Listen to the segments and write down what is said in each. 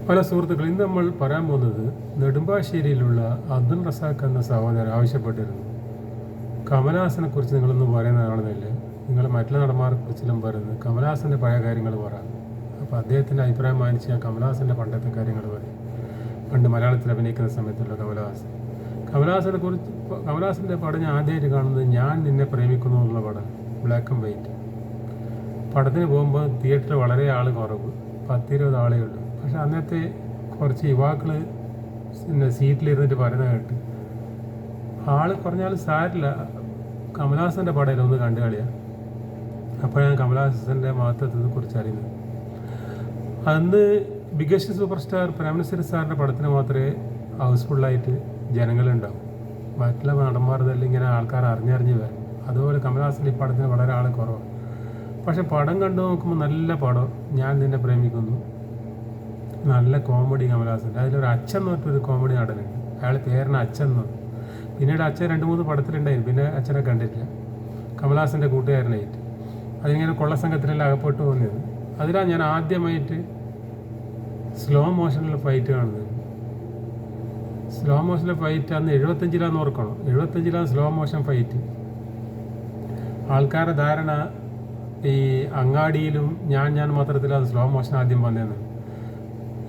പല സുഹൃത്തുക്കൾ ഇന്ന് നമ്മൾ പറയാൻ പോകുന്നത് നെടുമ്പാശ്ശേരിയിലുള്ള അബ്ദുൾ റസാഖ് എന്ന സഹോദരൻ ആവശ്യപ്പെട്ടിരുന്നു. കമലഹാസനെ കുറിച്ച് നിങ്ങളൊന്നും പറയുന്നതാണെന്നില്ല, നിങ്ങൾ മറ്റുള്ള നടന്മാരെ കുറിച്ചെല്ലാം പറയുന്നത് കമലഹാസൻ്റെ പഴയ കാര്യങ്ങൾ പറയാം. അപ്പോൾ അദ്ദേഹത്തിൻ്റെ അഭിപ്രായം മാനിച്ച് ഞാൻ കമലഹാസൻ്റെ പണ്ടത്തെ കാര്യങ്ങൾ പറയും. പണ്ട് മലയാളത്തിൽ അഭിനയിക്കുന്ന സമയത്തുള്ള കമലഹാസൻ്റെ പടം ഞാൻ ആദ്യമായിട്ട് കാണുന്നത് ഞാൻ നിന്നെ പ്രേമിക്കുന്നു എന്നുള്ള പടം, ബ്ലാക്ക് ആൻഡ് വൈറ്റ്. പടത്തിന് പോകുമ്പോൾ തിയേറ്ററിൽ വളരെ ആൾ കുറവ്, 10-20 ആളേ ഉള്ളൂ. പക്ഷെ അന്നത്തെ കുറച്ച് യുവാക്കൾ പിന്നെ സീറ്റിലിരുന്നിട്ട് പറയുന്നത് കേട്ട് ആൾ കുറഞ്ഞാൽ സാരില്ല, കമലഹാസൻ്റെ പടയിൽ ഒന്ന് കണ്ടു കളിയാണ്. അപ്പോഴാണ് കമലഹാസൻ്റെ മഹത്വത്തെ കുറിച്ച് അറിയുന്നത്. അന്ന് ബിഗസ്റ്റ് സൂപ്പർ സ്റ്റാർ പ്രേംനസീർ സാറിൻ്റെ പടത്തിന് മാത്രമേ ഹൗസ്ഫുള്ളായിട്ട് ജനങ്ങളുണ്ടാവും. മറ്റുള്ള നടന്മാർതെല്ലാം ഇങ്ങനെ ആൾക്കാർ അറിഞ്ഞറിഞ്ഞ് വരും. അതുപോലെ കമലഹാസൻ ഈ പടത്തിന് വളരെ ആൾ കുറവാണ്. പക്ഷെ പടം കണ്ടു നോക്കുമ്പോൾ നല്ല പടം, ഞാൻ നിന്നെ പ്രേമിക്കുന്നു, നല്ല കോമഡി കമലഹാസൻ. അതിലൊരു അച്ഛൻ എന്ന് പറഞ്ഞൊരു കോമഡി നടനുണ്ട്, അയാൾ പേരിന് അച്ഛൻ എന്ന്. പിന്നീട് അച്ഛൻ 2-3 പടത്തിലുണ്ടായിരുന്നു, പിന്നെ അച്ഛനെ കണ്ടിട്ടില്ല. കമലഹാസൻ്റെ കൂട്ടുകാരനായിട്ട് അതിങ്ങനെ കൊള്ളസംഘത്തിലെല്ലാം അകപ്പെട്ടു പോകുന്നത്. അതിലാണ് ഞാൻ ആദ്യമായിട്ട് സ്ലോ മോഷനിൽ ഫൈറ്റ് കാണുന്നത്. സ്ലോ മോഷനിലെ ഫൈറ്റ് അന്ന് 75-ലാന്ന് ഓർക്കണം, 75-ലാണ് സ്ലോ മോഷൻ ഫൈറ്റ്. ആൾക്കാരുടെ ധാരണ ഈ അങ്ങാടിയിലും ഞാൻ മാത്രത്തിലാണ് സ്ലോ മോഷൻ ആദ്യം വന്നതെന്ന്.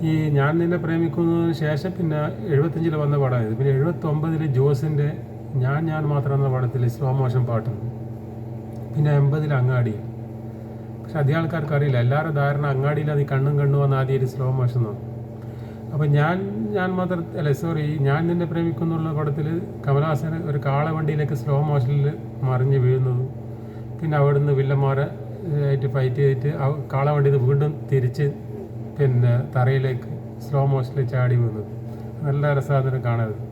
ഈ ഞാൻ നിന്നെ പ്രേമിക്കുന്നതിന് ശേഷം പിന്നെ 75-ൽ വന്ന പടമായത്. പിന്നെ 79-ൽ ജോസിൻ്റെ ഞാൻ മാത്രം എന്ന പടത്തിൽ സ്ലോ മോഷൻ പാട്ടുണ്ട്. പിന്നെ 80-ൽ അങ്ങാടി. പക്ഷെ അധികം ആൾക്കാർക്ക് അറിയില്ല, എല്ലാവരും ധാരണ അങ്ങാടിയിലാണ് ഈ കണ്ണും വന്ന ആദ്യം സ്ലോ മോഷൻ എന്നാണ്. അപ്പോൾ ഞാൻ നിന്നെ പ്രേമിക്കുന്നുള്ള പടത്തിൽ കമലഹാസൻ ഒരു കാളവണ്ടിയിലേക്ക് സ്ലോ മോഷനിൽ മറിഞ്ഞ് വീഴുന്നതും, പിന്നെ അവിടുന്ന് വില്ലന്മാരെ ആയിട്ട് ഫൈറ്റ് ചെയ്തിട്ട് കാളവണ്ടിയിൽ വീണ്ടും തിരിച്ച് പിന്നെ തറയിലേക്ക് സ്ലോ മോഷനിൽ ചാടി വീഴുന്നത് നല്ല രസമാണ് കാണരുത്.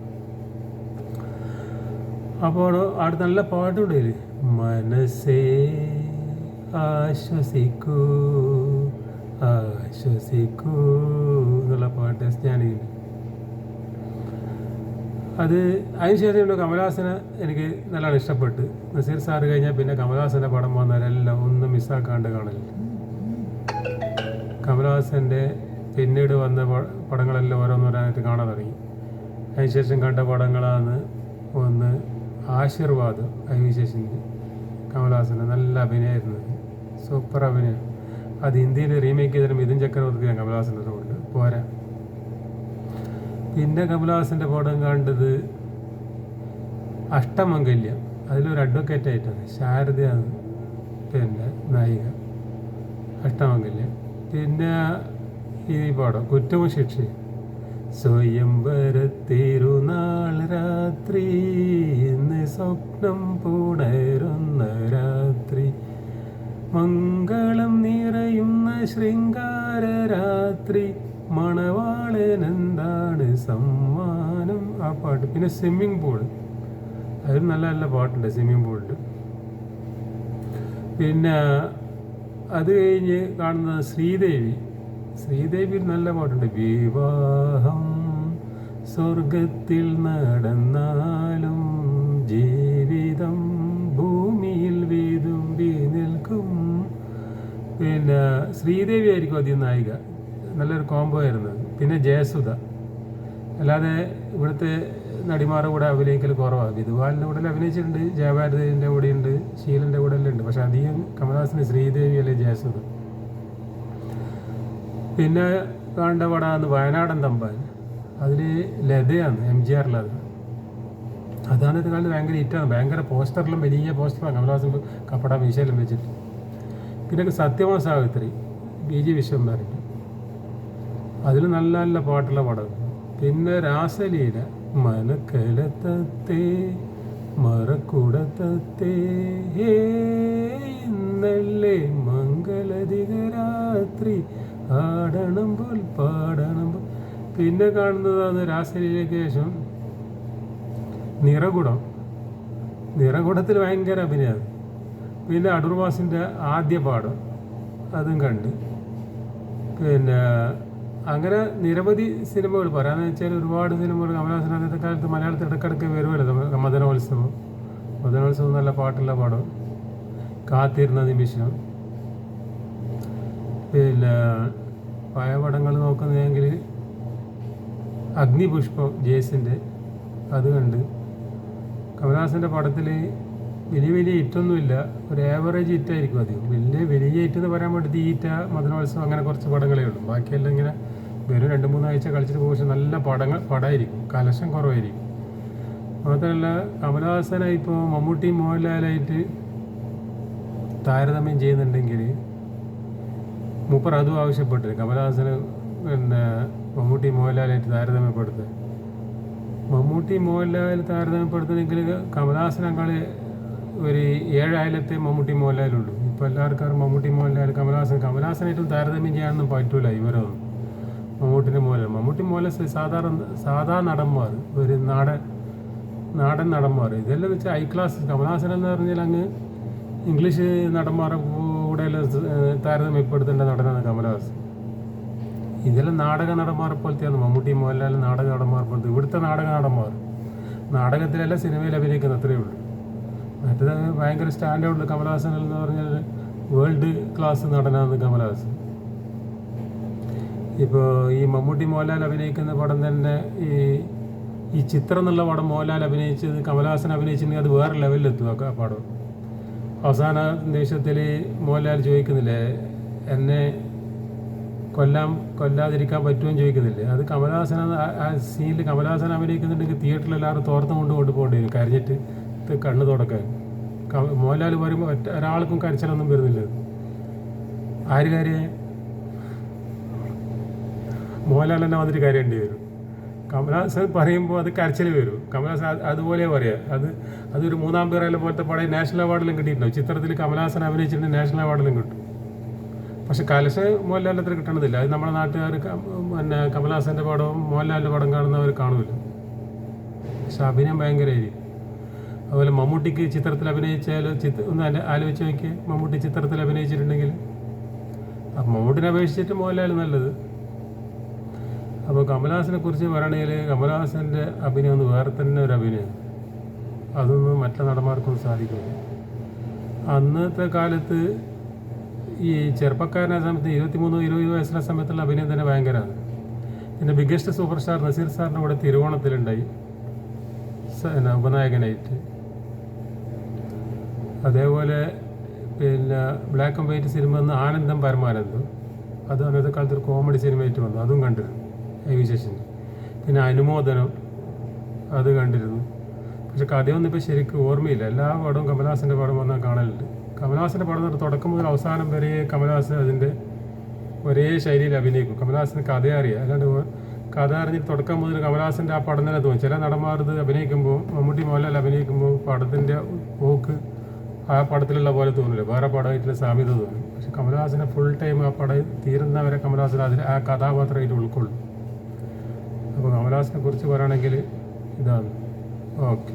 അപ്പോൾ അവിടെ നല്ല പാട്ടുണ്ട്, മനസ്സേ ആശ്വസിക്കൂ ആശ്വസിക്കൂ എന്നുള്ള പാട്ട് ഞാനില്ല. അതിനുശേഷം കമലഹാസനെ എനിക്ക് നല്ലോണം ഇഷ്ടപ്പെട്ട്. നസീർ സാറ് കഴിഞ്ഞാൽ പിന്നെ കമലഹാസൻ്റെ പടം വന്നാലെല്ലാം ഒന്നും മിസ്സാക്കാണ്ട് കാണലില്ല. കമലഹാസൻ്റെ പിന്നീട് വന്ന പടങ്ങളെല്ലാം ഓരോന്നോരായിട്ട് കാണാൻ തുടങ്ങി. അതിനുശേഷം കണ്ട പടങ്ങളാണ് ഒന്ന് ആശീർവാദം, അതിനുശേഷം കമലഹാസൻ്റെ നല്ല അഭിനയമായിരുന്നു, സൂപ്പർ അഭിനയം. അത് ഇന്ത്യയിൽ റീമേക്ക് ചെയ്തിട്ട് മിഥുൻ ചക്രവർത്തിയാണ് കമലഹാസൻ്റെ റോളിൽ പോരാ. പിന്നെ കമലഹാസൻ്റെ പടം കണ്ടത് അഷ്ടമംഗല്യം, അതിലൊരു അഡ്വക്കേറ്റായിട്ടാണ്, ശാരദയാണ് പിന്നെ നായിക, അഷ്ടമംഗല്യം. പിന്നെ ഈ പടം കുറ്റവും ശിക്ഷയും, സ്വയംവര തിരുനാൾ രാത്രി, ഇന്ന് സ്വപ്നം പുണരുന്ന രാത്രി, മംഗളം നിറയുന്ന ശൃംഗാര രാത്രി, മണവാളനെന്താണ് സമ്മാനം, ആ പാട്ട്. പിന്നെ സ്വിമ്മിങ് പൂൾ, അതിൽ നല്ല നല്ല പാട്ടുണ്ട് സ്വിമ്മിങ് പൂളിൽ. പിന്നെ അത് കഴിഞ്ഞ് കാണുന്നത് ശ്രീദേവിയിൽ നല്ല പാട്ടുണ്ട്, വിവാഹം സ്വർഗത്തിൽ നടന്നാലും ജീവിതം ഭൂമിയിൽ വീതുമ്പി നിൽക്കും. പിന്നെ ശ്രീദേവി ആയിരിക്കും ആദ്യം നായിക, നല്ലൊരു കോംബോ ആയിരുന്നു. പിന്നെ ജയസുധ. അല്ലാതെ ഇവിടുത്തെ നടിമാരുടെ കൂടെ അഭിനയിക്കൽ കുറവാണ്. വിധുവാലിൻ്റെ കൂടെ അഭിനയിച്ചിട്ടുണ്ട്, ജയഭാരതിൻ്റെ കൂടെ ഉണ്ട്, ശീലൻ്റെ കൂടെ എല്ലാം ഉണ്ട്. പക്ഷെ അധികം കമലഹാസന് ശ്രീദേവി അല്ലെ ജയസുധ. പിന്നെ കാണേണ്ട പടമാണ് വയനാടൻ തമ്പാൻ, അതിൽ ലതയാണ് MGR-ലത്. അതാണ് ഇത് കാലത്ത് ഭയങ്കര ഹിറ്റാണ്, ഭയങ്കര പോസ്റ്ററിലും വലിയ പോസ്റ്ററാണ് കമലഹാസൻ കപ്പട മീശയിലും വെച്ചിട്ട്. പിന്നെ സത്യവാൻ സാവിത്രി, BG വിശ്വംഭരൻ്റെ, അതിൽ നല്ല നല്ല പാട്ടുള്ള പടം. പിന്നെ രാസലീല, മനക്കലത്തേ മറക്കുടത്തേ ഇന്നല്ലേ മംഗളധികരാത്രി, ആടണം പോൽ പാടണം പോൽ. പിന്നെ കാണുന്നതാണ് രാസലീലയ്ക്ക് ശേഷം നിറകുടത്തിൽ ഭയങ്കര അഭിനയമാണ്. പിന്നെ അടൂർവാസിൻ്റെ ആദ്യ പാഠം അതും കണ്ട്. പിന്നെ അങ്ങനെ നിരവധി സിനിമകൾ പറയാമെന്ന് വെച്ചാൽ ഒരുപാട് സിനിമകൾ കമലഹാസൻ അന്നത്തെ കാലത്ത് മലയാളത്തിൽ ഇടയ്ക്കിടയ്ക്ക് വരുമല്ലോ. മദനോത്സവം നല്ല പാട്ടുള്ള പടം, കാത്തിരുന്ന നിമിഷം, പിന്നെ പഴയ പടങ്ങൾ നോക്കുന്നതെങ്കിൽ അഗ്നിപുഷ്പം ജേസിൻ്റെ അത് കണ്ട്. കമലഹാസൻ്റെ പടത്തിൽ വലിയ ഹിറ്റൊന്നുമില്ല, ഒരു ആവറേജ് ഹിറ്റായിരിക്കും അധികം. വലിയ ഹിറ്റ് എന്ന് പറയാൻ വേണ്ടി തീറ്റ, മദനോത്സവം, അങ്ങനെ കുറച്ച് പടങ്ങളേ ഉള്ളൂ. ബാക്കിയെല്ലാം ഇങ്ങനെ വെറും 2-3 ആഴ്ച കളിച്ചിട്ട് പോകും. പക്ഷെ നല്ല പടമായിരിക്കും, കലക്ഷൻ കുറവായിരിക്കും. മാത്രമല്ല കമലഹാസനെ ഇപ്പോൾ മമ്മൂട്ടി മോഹൻലാലായിട്ട് താരതമ്യം ചെയ്യുന്നുണ്ടെങ്കിൽ മൂപ്പർ അതും ആവശ്യപ്പെട്ടില്ല. കമലഹാസന് പിന്നെ മമ്മൂട്ടി മോഹൻലാലായിട്ട് താരതമ്യപ്പെടുത്തുക. മമ്മൂട്ടി മോഹൻലാൽ താരതമ്യപ്പെടുത്തുന്നെങ്കിൽ കമലഹാസനേക്കാൾ ഒരു 7 അയലത്തെ മമ്മൂട്ടി മോഹൻലാലുള്ളൂ. ഇപ്പോൾ എല്ലാവർക്കും മമ്മൂട്ടി മോഹൻലാൽ കമലഹാസനായിട്ടും താരതമ്യം ചെയ്യാനൊന്നും പറ്റൂല ഇവരൊന്നും. മമ്മൂട്ടി മോഹൻലാൽ സാധാ നടന്മാർ, ഒരു നാടൻ നടന്മാർ, ഇതെല്ലാം വെച്ചാൽ ഹൈ ക്ലാസ്. കമലഹാസൻ എന്ന് പറഞ്ഞാൽ അങ്ങ് ഇംഗ്ലീഷ് നടന്മാരെ കൂടെ താരതമ്യപ്പെടുത്തേണ്ട നടനാണ് കമലഹാസൻ. ഇതെല്ലാം നാടക നടന്മാരെ പോലത്തെയാണ് മമ്മൂട്ടി മോഹൻലാൽ നാടക നടന്മാർ പോലത്തെ. ഇവിടുത്തെ നാടക നടന്മാർ നാടകത്തിലല്ല സിനിമയിൽ അഭിനയിക്കുന്ന അത്രയേ ഉള്ളൂ. മറ്റേത് ഭയങ്കര സ്റ്റാൻഡേർഡ്. കമലഹാസൻ എന്ന് പറഞ്ഞാൽ വേൾഡ് ക്ലാസ് നടനാണ് കമലഹാസൻ. ഇപ്പോൾ ഈ മമ്മൂട്ടി മോഹൻലാൽ അഭിനയിക്കുന്ന പടം തന്നെ ഈ ചിത്രം എന്നുള്ള പടം മോഹൻലാൽ അഭിനയിച്ചത് കമലഹാസൻ അഭിനയിച്ചിട്ടുണ്ടെങ്കിൽ അത് വേറെ ലെവലിലെത്തും ആ പടം. അവസാന നിമിഷത്തിൽ മോഹൻലാൽ ചോദിക്കുന്നില്ലേ, എന്നെ കൊല്ലാതിരിക്കാൻ പറ്റുമെന്ന് ചോദിക്കുന്നില്ലേ, അത് കമലഹാസൻ ആ സീനിൽ കമലഹാസൻ അഭിനയിക്കുന്നുണ്ടെങ്കിൽ തിയേറ്ററിൽ എല്ലാവരും തോർത്തും കൊണ്ടുപോകേണ്ടി വരും, കരഞ്ഞിട്ട് കണ്ണ് തുടക്കാൻ. മോഹൻലാൽ പറയുമ്പോൾ ഒരാൾക്കും കരച്ചിലൊന്നും വരുന്നില്ല. ആര് കാര്യം മോഹൻലാൽ തന്നെ വന്നിട്ട് കരയേണ്ടി വരും. കമലഹാസൻ പറയുമ്പോൾ അത് കരച്ചിൽ വരും. കമലഹാസൻ അതുപോലെ പറയാം. അതൊരു 3-ാം പേരല്ല പോലത്തെ പടം നാഷണൽ അവാർഡിലും കിട്ടിയിട്ടുണ്ടാവും. ചിത്രത്തിൽ കമലഹാസൻ അഭിനയിച്ചിട്ടുണ്ടെങ്കിൽ നാഷണൽ അവാർഡിലും കിട്ടും. പക്ഷെ കലശ മോഹൻലാലിന് അത്ര കിട്ടണതില്ല. അത് നമ്മുടെ നാട്ടുകാർ പിന്നെ കമലഹാസൻ്റെ പടവും മോഹൻലാലിൻ്റെ പടം കാണുന്നവർ കാണുമല്ലോ. പക്ഷെ അഭിനയം ഭയങ്കരമായിരിക്കും. അതുപോലെ മമ്മൂട്ടിക്ക് ചിത്രത്തിൽ അഭിനയിച്ചാൽ ഒന്ന് ആലോചിച്ച് നോക്കിയാൽ, മമ്മൂട്ടി ചിത്രത്തിൽ അഭിനയിച്ചിട്ടുണ്ടെങ്കിൽ മമ്മൂട്ടിനെ അപേക്ഷിച്ചിട്ട് മോഹൻലാൽ നല്ലത്. അപ്പോൾ കമലഹാസനെ കുറിച്ച് പറയുകയാണെങ്കിൽ കമലഹാസൻ്റെ അഭിനയം ഒന്ന് വേറെ തന്നെ ഒരു അഭിനയം. അതൊന്നും മറ്റു നടന്മാർക്കൊന്നും സാധിക്കില്ല. അന്നത്തെ കാലത്ത് ഈ ചെറുപ്പക്കാരനായ സമയത്ത് 23-20 വയസ്സുള്ള സമയത്തുള്ള അഭിനയം തന്നെ ഭയങ്കരമാണ്. പിന്നെ ബിഗ്ഗസ്റ്റ് സൂപ്പർ സ്റ്റാർ നസീർ സാറിൻ്റെ കൂടെ തിരുവോണത്തിലുണ്ടായി ഉപനായകനായിട്ട്. അതേപോലെ പിന്നെ ബ്ലാക്ക് ആൻഡ് വൈറ്റ് സിനിമ വന്ന് ആനന്ദം പരമാനന്ദം, അത് അന്നത്തെ കാലത്ത് ഒരു കോമഡി സിനിമയായിട്ട് വന്നു, അതും കണ്ടിരുന്നു വിശേഷിച്ച്. പിന്നെ അനുമോദനം, അത് കണ്ടിരുന്നു. പക്ഷെ കഥയൊന്നും ഇപ്പോൾ ശരിക്കും ഓർമ്മയില്ല. എല്ലാ പടവും കമലഹാസൻ്റെ പടം വന്നാൽ കാണലുണ്ട്. കമലഹാസൻ്റെ പടം തുടക്കം മുതൽ അവസാനം വരെ കമലഹാസൻ അതിൻ്റെ ഒരേ ശൈലിയിൽ അഭിനയിക്കും. കമലഹാസന് കഥ അറിയാം, അല്ലാണ്ട് കഥ അറിഞ്ഞിട്ട് തുടക്കം മുതൽ കമലഹാസൻ്റെ ആ പടം തന്നെ തോന്നും. ചില നടന്മാരത് അഭിനയിക്കുമ്പോൾ, മമ്മൂട്ടി മോഹൻലാൽ അഭിനയിക്കുമ്പോൾ പടത്തിൻ്റെ പോക്ക് ആ പടത്തിലുള്ള പോലെ തോന്നില്ല, വേറെ പടമായിട്ടുള്ള സാമ്യത തോന്നും. പക്ഷെ കമലഹാസനെ ഫുൾ ടൈം ആ പടം തീരുന്നവരെ കമലഹാസൻ അതിൽ ആ കഥാപാത്രമായിട്ട് ഉൾക്കൊള്ളും. അപ്പോൾ കമലഹാസനെ കുറിച്ച് പറയുകയാണെങ്കിൽ ഇതാണ്. ഓക്കെ.